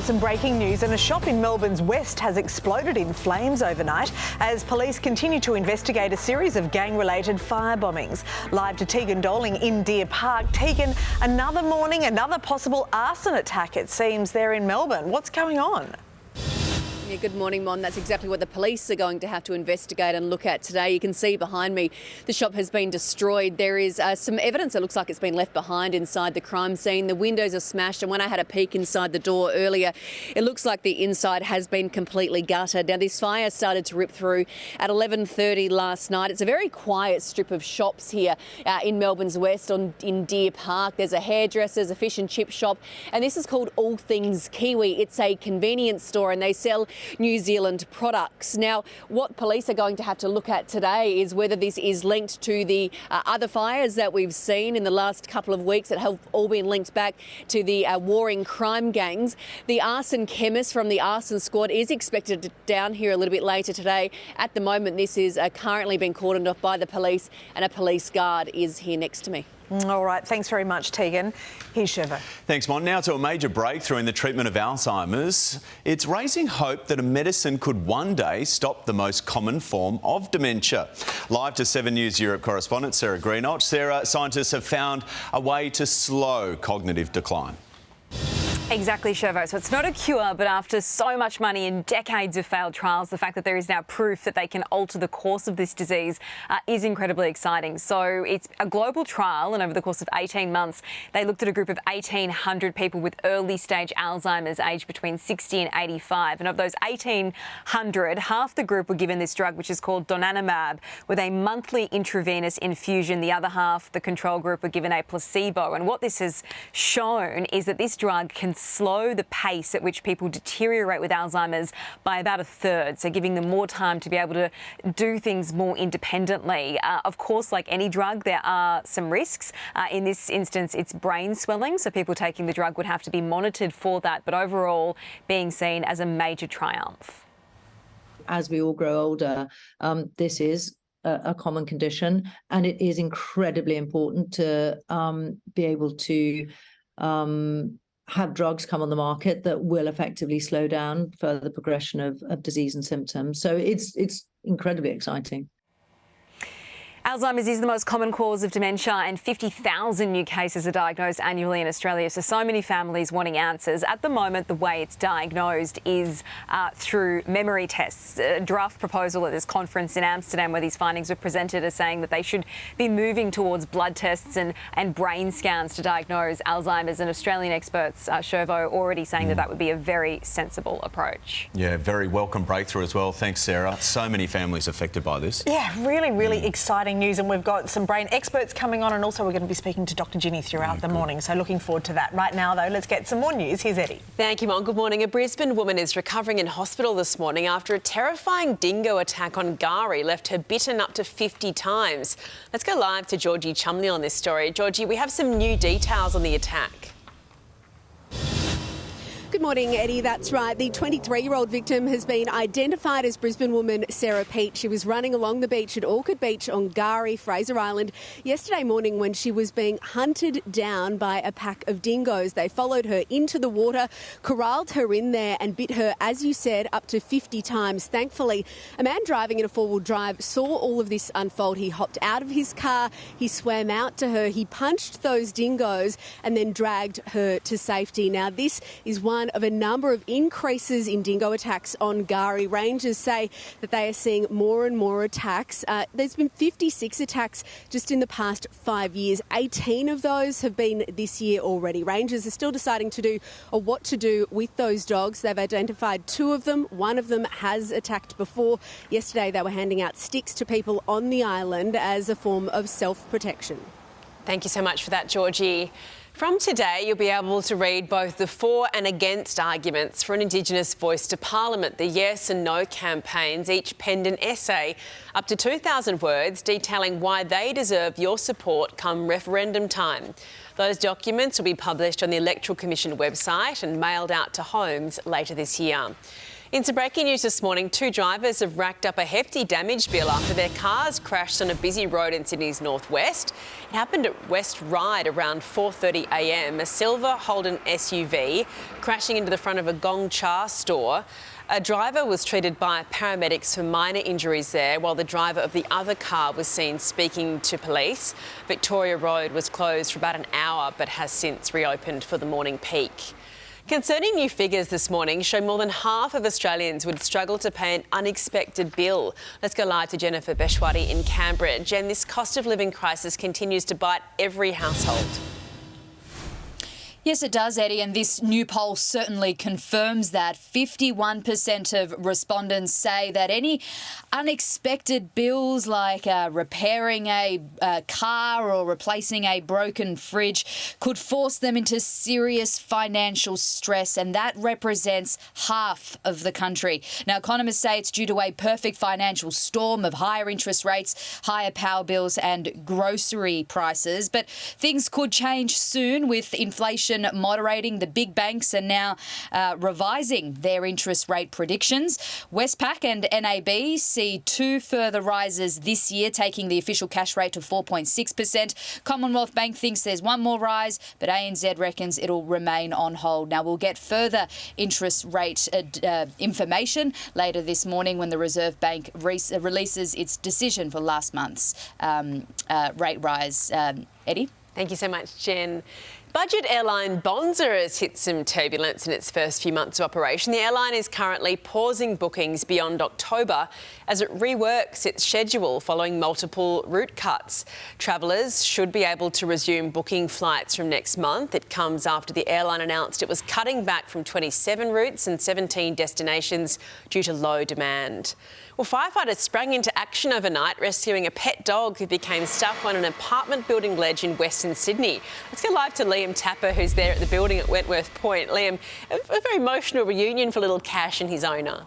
Some breaking news, and a shop in Melbourne's West has exploded in flames overnight as police continue to investigate a series of gang-related fire bombings. Live to Tegan Doling in Deer Park. Tegan, another morning, another possible arson attack, it seems, there in Melbourne. What's going on? Yeah, good morning, Mon. That's exactly what the police are going to have to investigate and look at today. You can see behind me the shop has been destroyed. There is some evidence that looks like it's been left behind inside the crime scene. The windows are smashed, and when I had a peek inside the door earlier, it looks like the inside has been completely gutted. Now, this fire started to rip through at 11:30 last night. It's a very quiet strip of shops here in Melbourne's West in Deer Park. There's a hairdresser's, a fish and chip shop, and this is called All Things Kiwi. It's a convenience store, and they sell New Zealand products. Now, what police are going to have to look at today is whether this is linked to the other fires that we've seen in the last couple of weeks that have all been linked back to the warring crime gangs. The arson chemist from the arson squad is expected down here a little bit later today. At the moment, this is currently being cordoned off by the police, and a police guard is here next to me. All right, thanks very much, Tegan. Here's Shiva. Thanks, Mon. Now to a major breakthrough in the treatment of Alzheimer's. It's raising hope that a medicine could one day stop the most common form of dementia. Live to 7 News Europe correspondent Sarah Greenock. Sarah, scientists have found a way to slow cognitive decline. Exactly, Chevo. So it's not a cure, but after so much money and decades of failed trials, the fact that there is now proof that they can alter the course of this disease is incredibly exciting. So it's a global trial, and over the course of 18 months, they looked at a group of 1,800 people with early stage Alzheimer's aged between 60 and 85. And of those 1,800, half the group were given this drug, which is called donanemab, with a monthly intravenous infusion. The other half, the control group, were given a placebo. And what this has shown is that this drug can slow the pace at which people deteriorate with Alzheimer's by about a third, so giving them more time to be able to do things more independently. Of course, like any drug, there are some risks. In this instance, it's brain swelling, so people taking the drug would have to be monitored for that, but overall being seen as a major triumph. As we all grow older, this is a common condition, and it is incredibly important to be able to have drugs come on the market that will effectively slow down further progression of disease and symptoms. So it's incredibly exciting. Alzheimer's is the most common cause of dementia, and 50,000 new cases are diagnosed annually in Australia. So many families wanting answers. At the moment, the way it's diagnosed is through memory tests. A draft proposal at this conference in Amsterdam where these findings were presented are saying that they should be moving towards blood tests and brain scans to diagnose Alzheimer's. And Australian experts, Shervo, already saying that would be a very sensible approach. Yeah, very welcome breakthrough as well. Thanks, Sarah. So many families affected by this. Yeah, really exciting news, and we've got some brain experts coming on, and also we're going to be speaking to Dr Ginny throughout the morning, so looking forward to that. Right now, though, let's get some more news. Here's Eddie. Thank you, Mon. Good morning. A Brisbane woman is recovering in hospital this morning after a terrifying dingo attack on Gari left her bitten up to 50 times. Let's go live to Georgie Chumley on this story. Georgie, we have some new details on the attack. Good morning, Eddie. That's right. The 23-year-old victim has been identified as Brisbane woman Sarah Peat. She was running along the beach at Orchard Beach on Gari, Fraser Island, yesterday morning when she was being hunted down by a pack of dingoes. They followed her into the water, corralled her in there and bit her, as you said, up to 50 times. Thankfully, a man driving in a four-wheel drive saw all of this unfold. He hopped out of his car, he swam out to her, he punched those dingoes and then dragged her to safety. Now, this is one of a number of increases in dingo attacks on Gari. Rangers say that they are seeing more and more attacks. There's been 56 attacks just in the past 5 years. 18 of those have been this year already. Rangers are still deciding what to do with those dogs. They've identified 2 of them. One of them has attacked before. Yesterday they were handing out sticks to people on the island as a form of self-protection. Thank you so much for that, Georgie. From today, you'll be able to read both the for and against arguments for an Indigenous voice to Parliament. The yes and no campaigns each penned an essay up to 2,000 words detailing why they deserve your support come referendum time. Those documents will be published on the Electoral Commission website and mailed out to homes later this year. In some breaking news this morning, 2 drivers have racked up a hefty damage bill after their cars crashed on a busy road in Sydney's northwest. It happened at West Ryde around 4:30 a.m. A silver Holden SUV crashing into the front of a Gong Cha store. A driver was treated by paramedics for minor injuries there, while the driver of the other car was seen speaking to police. Victoria Road was closed for about an hour but has since reopened for the morning peak. Concerning new figures this morning show more than half of Australians would struggle to pay an unexpected bill. Let's go live to Jennifer Beshwadi in Canberra. Jen, this cost of living crisis continues to bite every household. Yes, it does, Eddie, and this new poll certainly confirms that. 51% of respondents say that any unexpected bills like repairing a car or replacing a broken fridge could force them into serious financial stress, and that represents half of the country. Now, economists say it's due to a perfect financial storm of higher interest rates, higher power bills and grocery prices, but things could change soon with inflation moderating. The big banks are now revising their interest rate predictions. Westpac and NAB see 2 further rises this year, taking the official cash rate to 4.6%. Commonwealth Bank thinks there's one more rise, but ANZ reckons it'll remain on hold. Now, we'll get further interest rate information later this morning when the Reserve Bank releases its decision for last month's rate rise. Eddie? Thank you so much, Jen. Budget airline Bonza has hit some turbulence in its first few months of operation. The airline is currently pausing bookings beyond October as it reworks its schedule following multiple route cuts. Travellers should be able to resume booking flights from next month. It comes after the airline announced it was cutting back from 27 routes and 17 destinations due to low demand. Well, firefighters sprang into action overnight, rescuing a pet dog who became stuck on an apartment building ledge in Western Sydney. Let's go live to Liam Tapper, who's there at the building at Wentworth Point. Liam, a very emotional reunion for little Cash and his owner.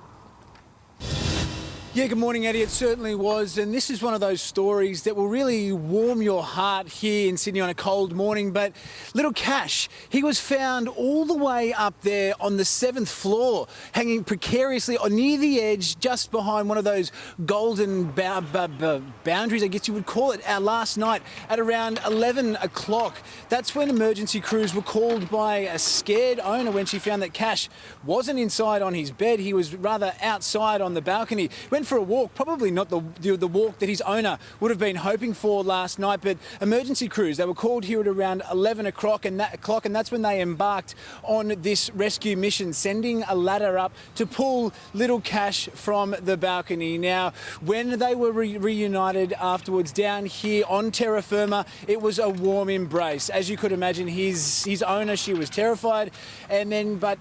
Yeah, good morning, Eddie. It certainly was. And this is one of those stories that will really warm your heart here in Sydney on a cold morning. But little Cash, he was found all the way up there on the 7th floor, hanging precariously near the edge, just behind one of those golden boundaries, I guess you would call it, last night at around 11 o'clock. That's when emergency crews were called by a scared owner when she found that Cash wasn't inside on his bed. He was rather outside on the balcony. Went for a walk, probably not the walk that his owner would have been hoping for last night, but emergency crews, they were called here at around 11 o'clock and that's when they embarked on this rescue mission, sending a ladder up to pull little Cash from the balcony. Now, when they were reunited afterwards down here on terra firma, it was a warm embrace. As you could imagine, his owner, she was terrified, but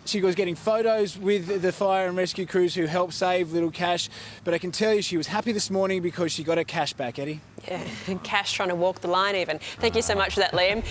she was getting photos with the fire and rescue crews who helped save little Cash. But I can tell you she was happy this morning because she got her Cash back, Eddie. Yeah, Cash trying to walk the line even. Thank you so much for that, Liam.